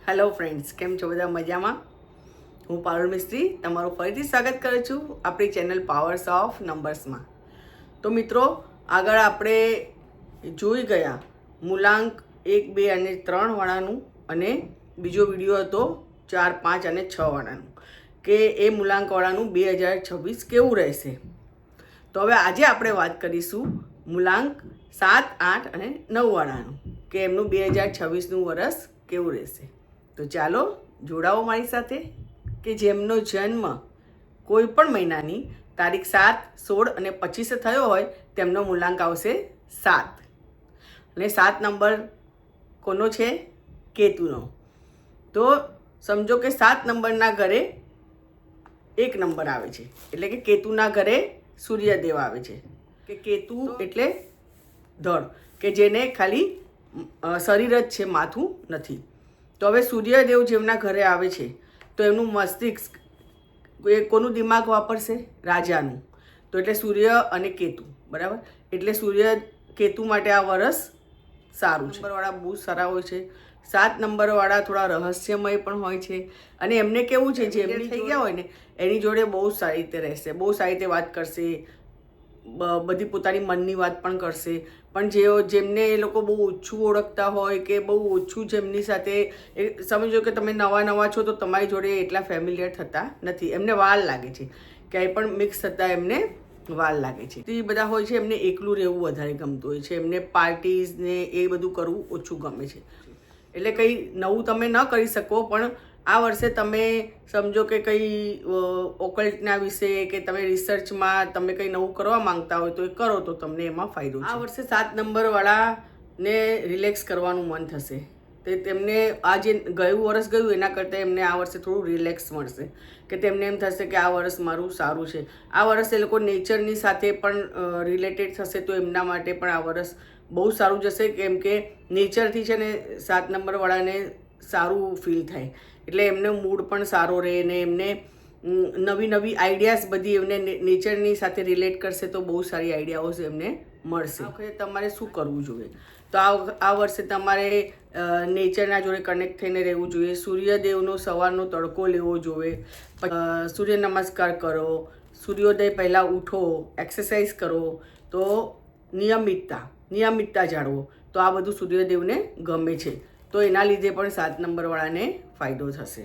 Hello friends, કેમ છો બધા? મજામાં? હું પારુલ મિસ્ત્રી તમારું ફરીથી સ્વાગત કરું છું આપણી ચેનલ પાવર્સ ઓફ નંબર્સમાં. તો મિત્રો, આગળ આપણે જોઈ ગયા મૂલાંક 1, 2 અને 3 વાળાનું, અને બીજો વિડીયો હતો 4, 5 અને 6 વાળાનું, કે એ મૂલાંકવાળાનું 2026 કેવું રહેશે. તો હવે આજે આપણે વાત કરીશું મૂલાંક 7, 8 અને 9 વાળાનું, કે એમનું 2026નું વર્ષ કેવું રહેશે. તો ચાલો જોડાઓ મારી સાથે, કે જેમનો જન્મ કોઈ પણ મહિનાની તારીખ 7, 16 અને 25 થયો હોય તેમનો મૂલાંક આવશે 7. અને 7 નંબર કોનો છે? કેતુનો. તો સમજો કે 7 નંબરના ઘરે 1 નંબર આવે છે, એટલે કે કેતુના ઘરે સૂર્યદેવ આવે છે. કે કેતુ એટલે ધડ, કે જેને ખાલી શરીર જ છે, માથું નથી. તો હવે સૂર્યદેવ જેમના ઘરે આવે છે તો એમનું મસ્તિષ્ક એ કોનું દિમાગ વાપરશે? રાજાનું. તો એટલે સૂર્ય અને કેતુ, બરાબર. એટલે સૂર્ય કેતુ માટે આ વર્ષ સારું છે. નંબરવાળા બહુ સારા હોય છે. 7 નંબરવાળા થોડા રહસ્યમય પણ હોય છે, અને એમને કેવું છે, જે એમની થઈ ગયા હોય ને એની જોડે બહુ સારી રીતે રહેશે, બહુ સારી રીતે વાત કરશે, બધી પોતાની મનની વાત પણ કરશે. પણ જેમને એ લોકો બહુ ઓછું ઓળખતા હોય, કે બહુ ઓછું જેમની સાથે સમજો કે તમે નવા છો તો તમારી જોડે એટલા ફેમિલિયર થતા નથી, એમને વાર લાગે છે, ક્યાંય પણ મિક્સ થતાં એમને વાર લાગે છે. તો એ બધા હોય છે, એમને એકલું રહેવું વધારે ગમતું હોય છે, એમને પાર્ટીઝ ને એ બધું કરવું ઓછું ગમે છે. એટલે કંઈ નવું તમે ન કરી શકો, પણ આ વર્ષે તમે સમજો કે કંઈ ઓકલ્ટના વિશે, કે તમે રિસર્ચમાં તમે કંઈ નવું કરવા માંગતા હોય તો એ કરો, તો તમને એમાં ફાયદો છે. આ વર્ષે 7 નંબરવાળાને રિલેક્સ કરવાનું મન થશે. તે તેમને આ જે ગયું વર્ષ ગયું એના કરતાં એમને આ વર્ષે થોડું રિલેક્સ મળશે, કે તેમને એમ થશે કે આ વર્ષ મારું સારું છે. આ વર્ષે એ લોકો નેચરની સાથે પણ રિલેટેડ થશે, તો એમના માટે પણ આ વર્ષ બહુ સારું જશે. કેમ કે નેચરથી છે ને 7 નંબરવાળાને સારું ફીલ થાય, એટલે એમનો મૂડ પણ સારો રહે, ને એમને નવી આઈડિયાઝ બધી એમને નેચરની સાથે રિલેટ કરશે, તો બહુ સારી આઈડિયાઓ એમને મળશે. આ વખતે તમારે શું કરવું જોઈએ? તો આ વર્ષે તમારે નેચરના જોડે કનેક્ટ થઈને રહેવું જોઈએ. સૂર્યદેવનો સવારનો તડકો લેવો જોઈએ, સૂર્ય નમસ્કાર કરો, સૂર્યોદય પહેલાં ઉઠો, એક્સરસાઇઝ કરો. તો નિયમિતતા જાળવો, તો આ બધું સૂર્યદેવને ગમે છે. તો એના લીધે પણ 7 નંબરવાળાને ફાયદો થશે.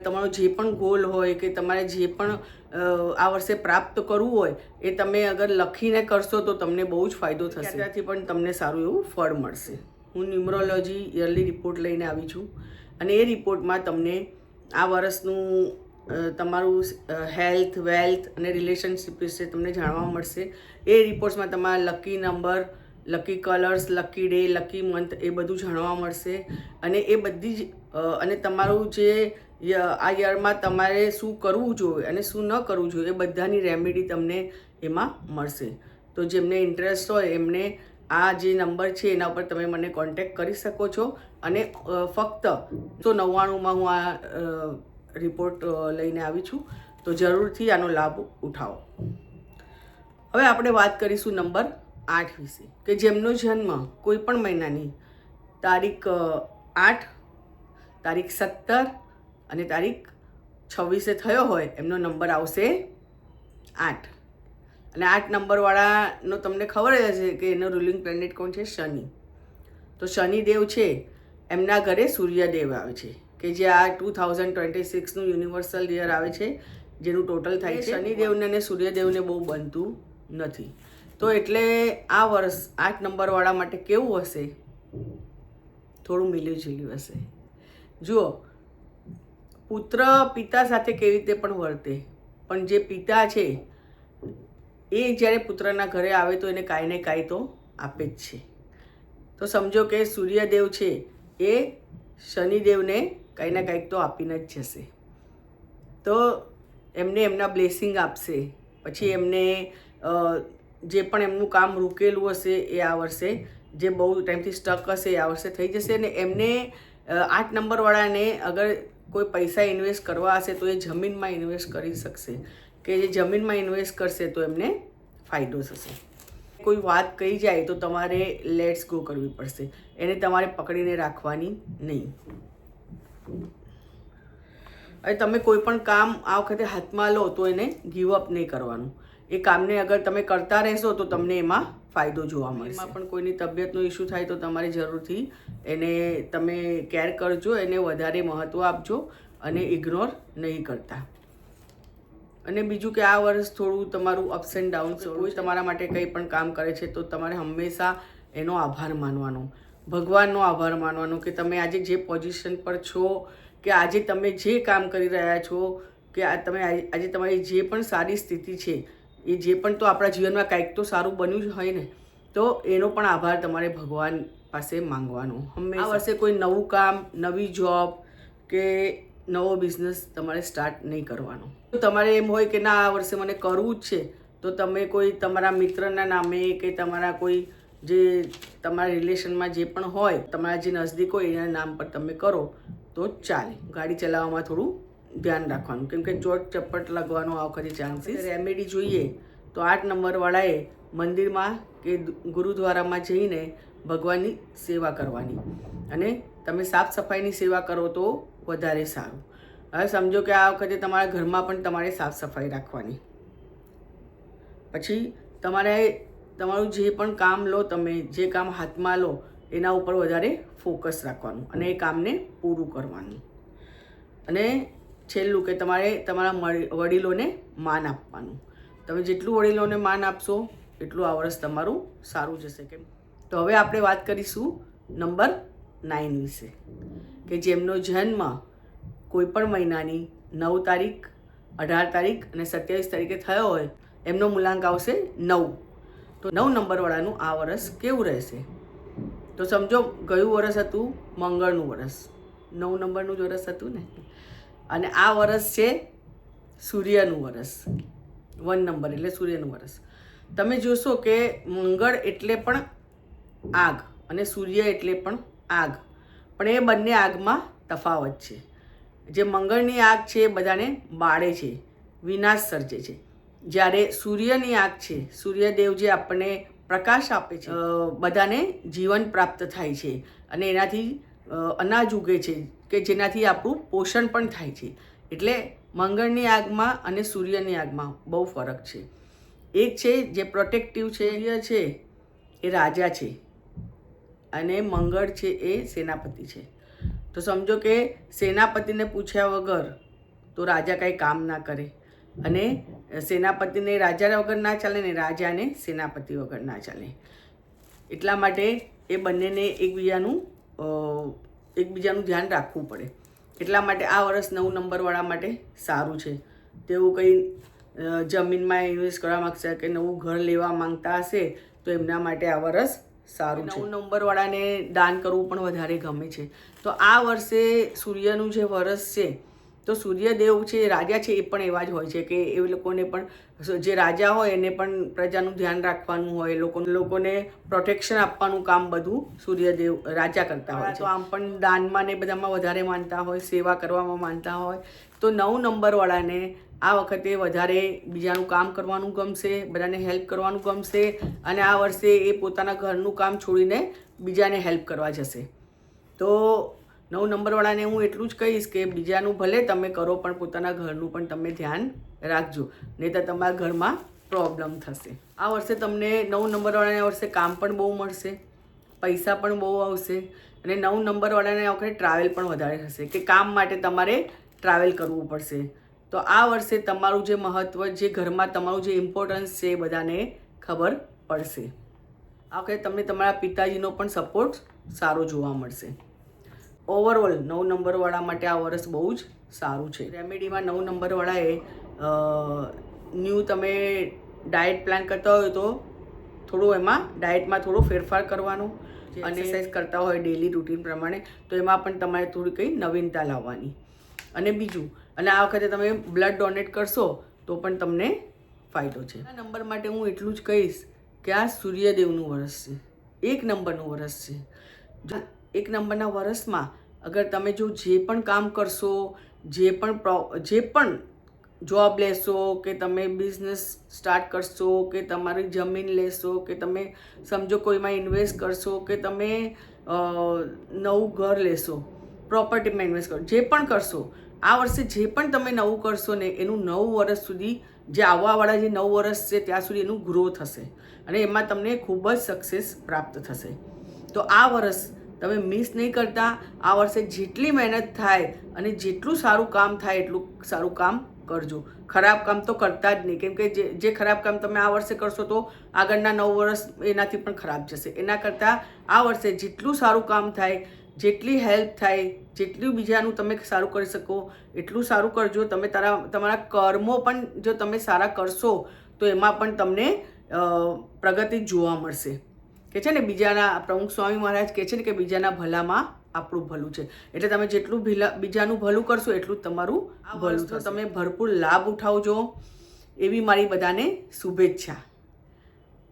તમારો જે પણ ગોલ હોય, કે તમારે જે પણ આ વર્ષે પ્રાપ્ત કરવું હોય, એ તમે અગર લખીને કરશો તો તમને બહુ જ ફાયદો થશે. ત્યાંથી પણ તમને સારું એવું ફળ મળશે. હું ન્યુમરોલોજી યરલી રિપોર્ટ લઈને આવી છું, અને એ રિપોર્ટમાં તમને આ વર્ષનું તમારું હેલ્થ, વેલ્થ અને રિલેશનશિપ વિશે તમને જાણવા મળશે. એ રિપોર્ટ્સમાં તમારા lucky number, lucky colours, lucky day, lucky month એ બધું જાણવા મળશે. અને એ બધી જ અને તમારું જે આ યરમાં તમારે શું કરવું જોઈએ અને શું ન કરવું જોઈએ, એ બધાની રેમેડી તમને એમાં મળશે. તો જેમને ઇન્ટરેસ્ટ હોય એમને આ જે નંબર છે એના ઉપર તમે મને કોન્ટેક્ટ કરી શકો છો. અને ફક્ત 199માં હું આ રિપોર્ટ લઈને આવી છું, તો જરૂરથી આનો લાભ ઉઠાવો. હવે આપણે વાત કરીશું નંબર 8 વિશે, કે જેમનો જન્મ કોઈ પણ મહિનાની તારીખ 8, તારીખ 17 અને તારીખ 26 થયો હોય, એમનો નંબર આવશે 8. અને 8 નંબરવાળાનો તમને ખબર જ હશે કે એનો રૂલિંગ પ્લેનેટ કોણ છે? શનિ. તો શનિદેવ છે એમના ઘરે સૂર્યદેવ આવે છે, કે જે આ 2026નું યુનિવર્સલ યર આવે છે, જેનું ટોટલ થાય છે. શનિદેવને અને સૂર્યદેવને બહુ બનતું નથી. તો એટલે આ વર્ષ 8 નંબરવાળા માટે કેવું હશે? થોડું મિલ્યું હશે. જુઓ, પુત્ર પિતા સાથે કેવી રીતે પણ વર્તે, પણ જે પિતા છે એ જ્યારે પુત્રના ઘરે આવે તો એને કાંઈ ને કાંઈ તો આપે જ છે. તો સમજો કે સૂર્યદેવ છે એ શનિદેવને કાંઈ ને કાંઈક તો આપીને જ જશે. તો એમને એમના બ્લેસિંગ આપશે. પછી એમને જે પણ એમનું કામ રૂકેલું હશે એ આ વર્ષે, જે બહુ ટાઈમથી સ્ટક હશે, એ આ વર્ષે થઈ જશે. અને એમને 8 નંબરવાળાને અગર કોઈ પૈસા ઇન્વેસ્ટ કરવા હશે તો એ જમીનમાં ઇન્વેસ્ટ કરી શકશે, કે જે જમીનમાં ઇન્વેસ્ટ કરશે તો એમને ફાયદો થશે. કોઈ વાત કહી જાય તો તમારે લેટ્સ ગો કરવી પડશે, એને તમારે પકડીને રાખવાની નહીં. અને તમે કોઈ પણ કામ આ વખતે હાથમાં લો તો એને ગીવ અપ નહીં કરવાનું. એ કામને અગર તમે કરતા રહેશો તો તમને એમાં ફાયદો જોવા મળશે. એમાં પણ કોઈની તબિયતનો ઇસ્યુ થાય તો તમારે જરૂરથી એને તમે કેર કરજો, એને વધારે મહત્ત્વ આપજો અને ઇગ્નોર નહીં કરતા. અને બીજું કે આ વર્ષ થોડું તમારું અપ્સ એન્ડ ડાઉન્સ, કોઈ તમારા માટે કંઈ પણ કામ કરે છે તો તમારે હંમેશા એનો આભાર માનવાનો, ભગવાનનો આભાર માનવાનો કે તમે આજે જે પોઝિશન પર છો, કે આજે તમે જે કામ કરી રહ્યા છો, કે તમે આજે તમારી જે પણ સારી સ્થિતિ છે, એ જે પણ તો આપણા જીવનમાં કાંઈક તો સારું બન્યું જ હોય ને, તો એનો પણ આભાર તમારે ભગવાન પાસે માંગવાનો. હંમેશા આ વર્ષે કોઈ નવું કામ, નવી જોબ કે નવો બિઝનેસ તમારે સ્ટાર્ટ નહીં કરવાનો. તો તમારે એમ હોય કે ના આ વર્ષે મને કરવું જ છે, તો તમે કોઈ તમારા મિત્રના નામે કે તમારા કોઈ જે તમારા રિલેશનમાં જે પણ હોય, તમારા જે નજદીક હોય એના નામ પર તમે કરો તો ચાલે. ગાડી ચલાવવામાં થોડું ધ્યાન રાખવાનું, કેમ કે ચોટ ચપ્પટ લાગવાનો આ વખતે ચાન્સીસ. રેમેડી જોઈએ તો 8 નંબરવાળાએ મંદિરમાં કે ગુરુદ્વારામાં જઈને ભગવાનની સેવા કરવાની, અને તમે સાફ સફાઈની સેવા કરો તો વધારે સારું. હવે સમજો કે આ વખતે તમારા ઘરમાં પણ તમારે સાફ સફાઈ રાખવાની. પછી તમારે તમારું જે પણ કામ લો, તમે જે કામ હાથમાં લો એના ઉપર વધારે ફોકસ રાખવાનું અને એ કામને પૂરું કરવાનું. અને છેલ્લું કે તમારે તમારા વડીલોને માન આપવાનું. તમે જેટલું વડીલોને માન આપશો એટલું આ વર્ષ તમારું સારું જશે. કેમ તો હવે આપણે વાત કરીશું નંબર 9 વિશે, કે જેમનો જન્મ કોઈ પણ મહિનાની 9 તારીખ, 18 તારીખ અને 27 તારીખે થયો હોય, એમનો મૂલાંક આવશે 9. તો 9 નંબરવાળાનું આ વર્ષ કેવું રહેશે? તો સમજો ગયું વર્ષ હતું મંગળનું વર્ષ, 9 નંબરનું જ વર્ષ હતું ને, અને આ વર્ષ છે સૂર્યનું વર્ષ. 1 નંબર એટલે સૂર્યનું વર્ષ. તમે જોશો કે મંગળ એટલે પણ આગ અને સૂર્ય એટલે પણ આગ, પણ એ બંને આગમાં તફાવત છે. જે મંગળની આગ છે એ બધાને બાળે છે, વિનાશ સર્જે છે. જ્યારે સૂર્યની આગ છે, સૂર્યદેવ જે આપણને પ્રકાશ આપે છે, બધાને જીવન પ્રાપ્ત થાય છે અને એનાથી અનાજ ઉગે છે કે જેનાથી આપણું પોષણ પણ થાય છે. એટલે મંગળની આગમાં અને સૂર્યની આગમાં બહુ ફરક છે. એક છે જે પ્રોટેક્ટિવ છે, સૂર્ય છે એ રાજા છે અને મંગળ છે એ સેનાપતિ છે. તો સમજો કે સેનાપતિને પૂછ્યા વગર તો રાજા કાંઈ કામ ના કરે, અને સેનાપતિને રાજા વગર ના ચાલે ને રાજાને સેનાપતિ વગર ના ચાલે. એટલા માટે એ બંનેને એકબીજાનું ધ્યાન રાખવું પડે. એટલા માટે આ વર્ષ 9 નંબરવાળા માટે સારું છે. તેઓ કંઈ જમીનમાં ઇન્વેસ્ટ કરવા માગશે કે નવું ઘર લેવા માંગતા હશે તો એમના માટે આ વર્ષ સારું છે. 9 નંબરવાળાને દાન કરવું પણ વધારે ગમે છે. તો આ વર્ષે સૂર્યનું જે વર્ષ છે, તો સૂર્યદેવ છે રાજા છે, એ પણ એવા જ હોય છે કે એ લોકોને પણ જે રાજા હોય એને પણ પ્રજાનું ધ્યાન રાખવાનું હોય, લોકોને પ્રોટેક્શન આપવાનું કામ બધું સૂર્યદેવ રાજા કરતા હોય છે. તો આમ પણ દાનમાં ને બધામાં વધારે માનતા હોય, સેવા કરવામાં માનતા હોય. તો 9 નંબરવાળાને આ વખતે વધારે બીજાનું કામ કરવાનું ગમશે, બધાને હેલ્પ કરવાનું ગમશે, અને આ વર્ષે એ પોતાના ઘરનું કામ છોડીને બીજાને હેલ્પ કરવા જશે. તો 9 નંબરવાળાને હું એટલું જ કહીશ કે બીજાનું ભલે તમે કરો પણ પોતાના ઘરનું પણ તમે ધ્યાન રાખજો, નહીં તો તમારા ઘરમાં પ્રોબ્લેમ થશે. આ વર્ષે તમને 9 નંબરવાળાને વર્ષે કામ પણ બહુ મળશે, પૈસા પણ બહુ આવશે, અને 9 નંબરવાળાને આ વખતે ટ્રાવેલ પણ વધારે થશે કે કામ માટે તમારે ટ્રાવેલ કરવું પડશે. તો આ વર્ષે તમારું જે મહત્ત્વ, જે ઘરમાં તમારું જે ઇમ્પોર્ટન્સ છે એ બધાને ખબર પડશે. આ વખતે તમને તમારા પિતાજીનો પણ સપોર્ટ સારો જોવા મળશે. ઓવરઓલ 9 નંબરવાળા માટે આ વર્ષ બહુ જ સારું છે. રેમેડીમાં 9 નંબરવાળાએ ન્યૂ તમે ડાયટ પ્લાન કરતા હોય તો થોડું એમાં ડાયટમાં થોડો ફેરફાર કરવાનો, અને એક્સરસાઇઝ કરતા હોય ડેલી રૂટીન પ્રમાણે તો એમાં પણ તમારે થોડી કંઈ નવીનતા લાવવાની. અને બીજું, અને આ વખતે તમે બ્લડ ડોનેટ કરશો તો પણ તમને ફાયદો છે. આ નંબર માટે હું એટલું જ કહીશ કે આ સૂર્યદેવનું વર્ષ છે, 1 નંબરનું વર્ષ છે. 1 નંબરના વર્ષમાં અગર તમે જો જે પણ કામ કરશો, જે પણ જોબ લેશો કે તમે બિઝનેસ સ્ટાર્ટ કરશો કે તમારી જમીન લેશો કે તમે સમજો કોઈમાં ઇન્વેસ્ટ કરશો કે તમે નવું ઘર લેશો, પ્રોપર્ટીમાં ઇન્વેસ્ટ કરો, જે પણ કરશો આ વર્ષે જે પણ તમે નવું કરશો ને એનું 9 વર્ષ સુધી, જે આવવાવાળા જે 9 વર્ષ છે ત્યાં સુધી એનું ગ્રો થશે અને એમાં તમને ખૂબ જ સક્સેસ પ્રાપ્ત થશે. તો આ વર્ષ તમે મિસ નહીં કરતા. આ વર્ષે જેટલી મહેનત થાય અને જેટલું સારું કામ થાય એટલું સારું કામ કરજો. ખરાબ કામ તો કરતા જ નહીં, કેમ કે જે ખરાબ કામ તમે આ વર્ષે કરશો તો આગળના 9 વર્ષ એનાથી પણ ખરાબ જશે. એના કરતાં આ વર્ષે જેટલું સારું કામ થાય, જેટલી હેલ્પ થાય, જેટલું બીજાનું તમે સારું કરી શકો એટલું સારું કરજો. તમે તમારા કર્મો પણ જો તમે સારા કરશો તો એમાં પણ તમને પ્રગતિ જોવા મળશે. કે છે ને બીજાના, પ્રમુખ સ્વામી મહારાજ કહે છે ને કે બીજાના ભલામાં આપણું ભલું છે. એટલે તમે જેટલું બીજાનું ભલું કરશો એટલું જ તમારું ભલું થશે. તમે ભરપૂર લાભ ઉઠાવજો એવી મારી બધાને શુભેચ્છા.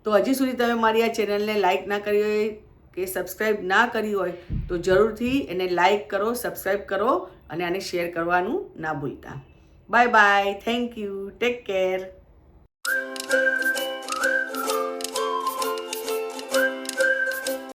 તો હજી સુધી તમે મારી આ ચેનલને લાઈક ના કરી હોય કે સબસ્ક્રાઈબ ના કરી હોય તો જરૂરથી એને લાઈક કરો, સબસ્ક્રાઈબ કરો અને આને શેર કરવાનું ના ભૂલતા. Bye bye, thank you, take care.